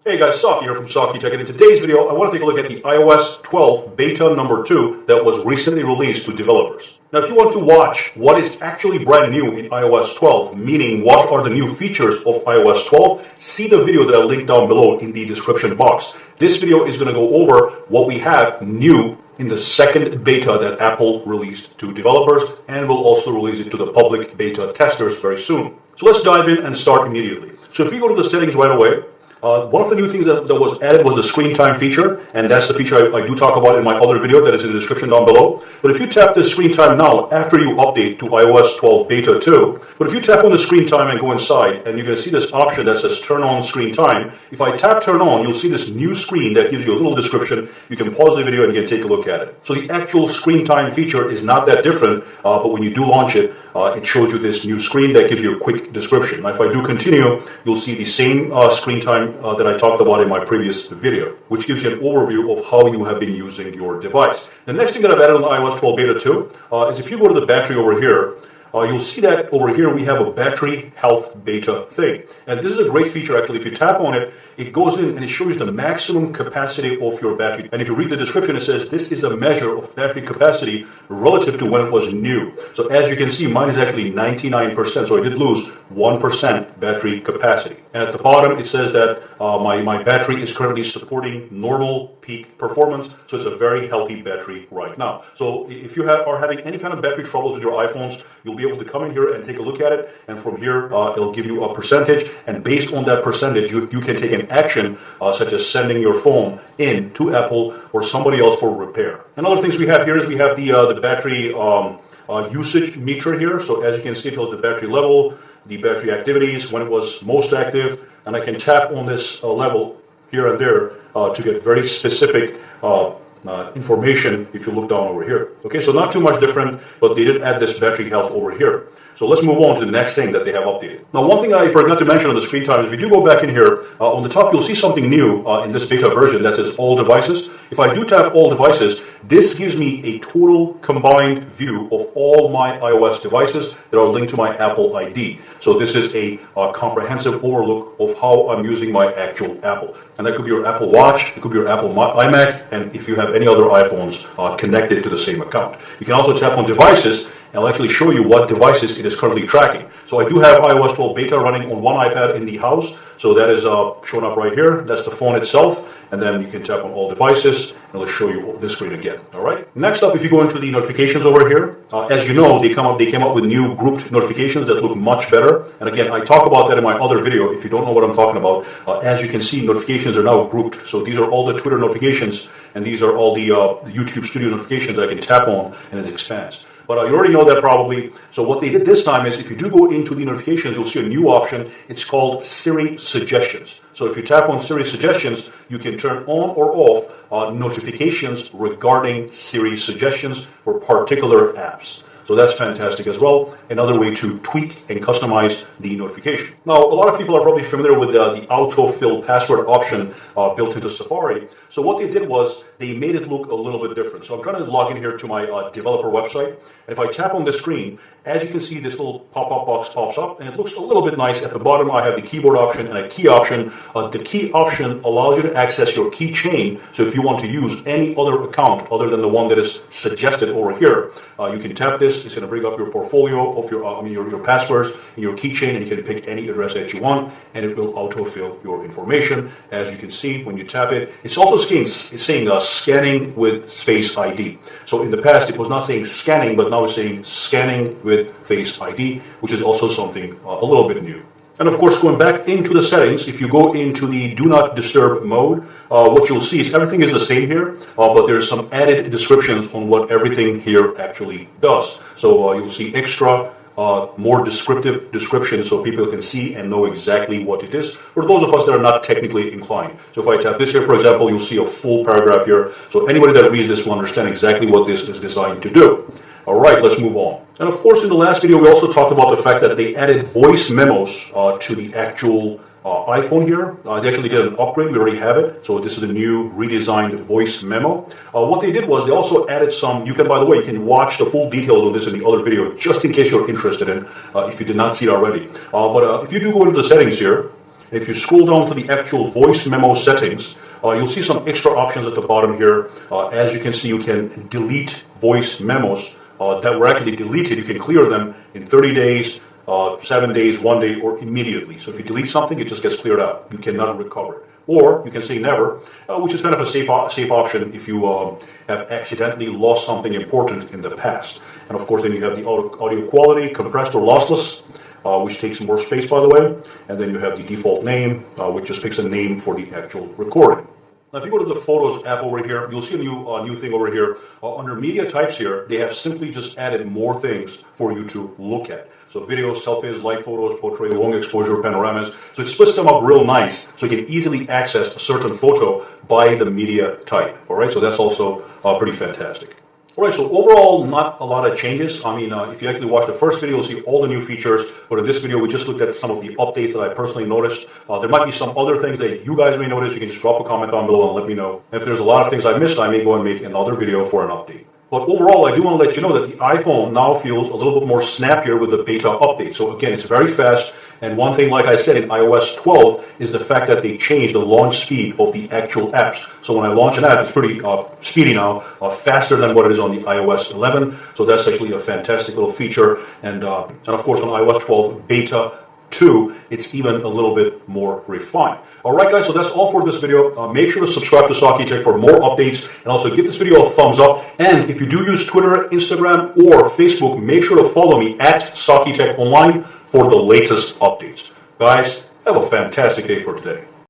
Hey guys, Saki here from Saki Tech, and in today's video I want to take a look at the iOS 12 beta number 2 that was recently released to developers. Now if you want to watch what is actually brand new in iOS 12, meaning what are the new features of iOS 12, see the video that I linked down below in the description box. This video is going to go over what we have new in the second beta that Apple released to developers, and will also release it to the public beta testers very soon. So let's dive in and start immediately. So if you go to the settings right away, one of the new things that was added was the screen time feature, and that's the feature I do talk about in my other video that is in the description down below. But if you tap the screen time now, after you update to iOS 12 beta 2, but if you tap on the screen time and go inside, and you're going to see this option that says turn on screen time. If I tap turn on, you'll see this new screen that gives you a little description. You can pause the video and you can take a look at it. So the actual screen time feature is not that different, but when you do launch it, it shows you this new screen that gives you a quick description. Now, if I do continue, you'll see the same screen time that I talked about in my previous video, which gives you an overview of how you have been using your device. The next thing that I've added on iOS 12 beta 2 is if you go to the battery over here, you'll see that over here we have a battery health beta thing. And this is a great feature actually. If you tap on it, it goes in and it shows you the maximum capacity of your battery. And if you read the description, it says this is a measure of battery capacity relative to when it was new. So as you can see, mine is actually 99%, so I did lose 1% battery capacity. And at the bottom, it says that my battery is currently supporting normal peak performance, so it's a very healthy battery right now. So if you are having any kind of battery troubles with your iPhones, you'll be able to come in here and take a look at it, and from here it'll give you a percentage, and based on that percentage you can take an action such as sending your phone in to Apple or somebody else for repair. And other things we have here is we have the battery usage meter here. So as you can see, it tells the battery level, the battery activities, when it was most active, and I can tap on this level here and there to get very specific information if you look down over here. Okay, so not too much different, but they did add this battery health over here. So let's move on to the next thing that they have updated. Now, one thing I forgot to mention on the screen time is if you do go back in here, on the top you'll see something new in this beta version that says all devices. If I do tap all devices, this gives me a total combined view of all my iOS devices that are linked to my Apple ID. So this is a comprehensive overlook of how I'm using my actual Apple. And that could be your Apple Watch, it could be your Apple iMac, and if you have any other iPhones connected to the same account. You can also tap on devices, and I'll actually show you what devices it is currently tracking. So I do have iOS 12 beta running on one iPad in the house. So that is showing up right here. That's the phone itself. And then you can tap on all devices, and it'll show you this screen again. All right. Next up, if you go into the notifications over here, as you know, they came up with new grouped notifications that look much better. And again, I talk about that in my other video. If you don't know what I'm talking about, as you can see, notifications are now grouped. So these are all the Twitter notifications, and these are all the YouTube Studio notifications I can tap on, and it expands. But you already know that probably. So what they did this time is if you do go into the notifications, you'll see a new option. It's called Siri Suggestions. So if you tap on Siri Suggestions, you can turn on or off notifications regarding Siri Suggestions for particular apps. So that's fantastic as well. Another way to tweak and customize the notification. Now, a lot of people are probably familiar with the autofill password option built into Safari. So what they did was they made it look a little bit different. So I'm trying to log in here to my developer website. And if I tap on the screen, as you can see, this little pop-up box pops up, and it looks a little bit nice. At the bottom, I have the keyboard option and a key option. The key option allows you to access your keychain. So if you want to use any other account other than the one that is suggested over here, you can tap this. It's going to bring up your portfolio of your passwords and your keychain, and you can pick any address that you want, and it will autofill your information. As you can see, when you tap it, it's also saying scanning with Face ID. So in the past, it was not saying scanning, but now it's saying scanning with Face ID, which is also something a little bit new. And of course, going back into the settings, if you go into the Do Not Disturb mode, what you'll see is everything is the same here, but there's some added descriptions on what everything here actually does. So you'll see extra, more descriptive descriptions so people can see and know exactly what it is, for those of us that are not technically inclined. So if I tap this here, for example, you'll see a full paragraph here. So anybody that reads this will understand exactly what this is designed to do. All right, let's move on. And of course, in the last video, we also talked about the fact that they added voice memos to the actual iPhone here. They actually did an upgrade. We already have it. So this is a new redesigned voice memo. What they did was they also added some, by the way, you can watch the full details of this in the other video, just in case you're interested in, if you did not see it already. But if you do go into the settings here, And if you scroll down to the actual voice memo settings, you'll see some extra options at the bottom here. As you can see, you can delete voice memos that were actually deleted. You can clear them in 30 days, 7 days, 1 day, or immediately. So if you delete something, it just gets cleared out. You cannot recover it. Or you can say never, which is kind of a safe option if you have accidentally lost something important in the past. And of course, then you have the audio quality, compressed or lossless, which takes more space, by the way. And then you have the default name, which just picks a name for the actual recording. Now, if you go to the Photos app over here, you'll see a new thing over here. Under media types here, they have simply just added more things for you to look at. So videos, selfies, light photos, portrait, long exposure, panoramas. So it splits them up real nice so you can easily access a certain photo by the media type. All right, so that's also pretty fantastic. All right, so overall, not a lot of changes. I mean, if you actually watch the first video, you'll see all the new features. But in this video, we just looked at some of the updates that I personally noticed. There might be some other things that you guys may notice. You can just drop a comment down below and let me know. If there's a lot of things I missed, I may go and make another video for an update. But overall, I do want to let you know that the iPhone now feels a little bit more snappier with the beta update. So again, it's very fast. And one thing, like I said, in iOS 12 is the fact that they changed the launch speed of the actual apps. So when I launch an app, it's pretty speedy now, faster than what it is on the iOS 11. So that's actually a fantastic little feature. And of course, on iOS 12 beta 2, it's even a little bit more refined. All right, guys, so that's all for this video. Make sure to subscribe to Saki Tech for more updates, and also give this video a thumbs up. And if you do use Twitter, Instagram, or Facebook, make sure to follow me at Saki Tech Online for the latest updates. Guys, have a fantastic day for today.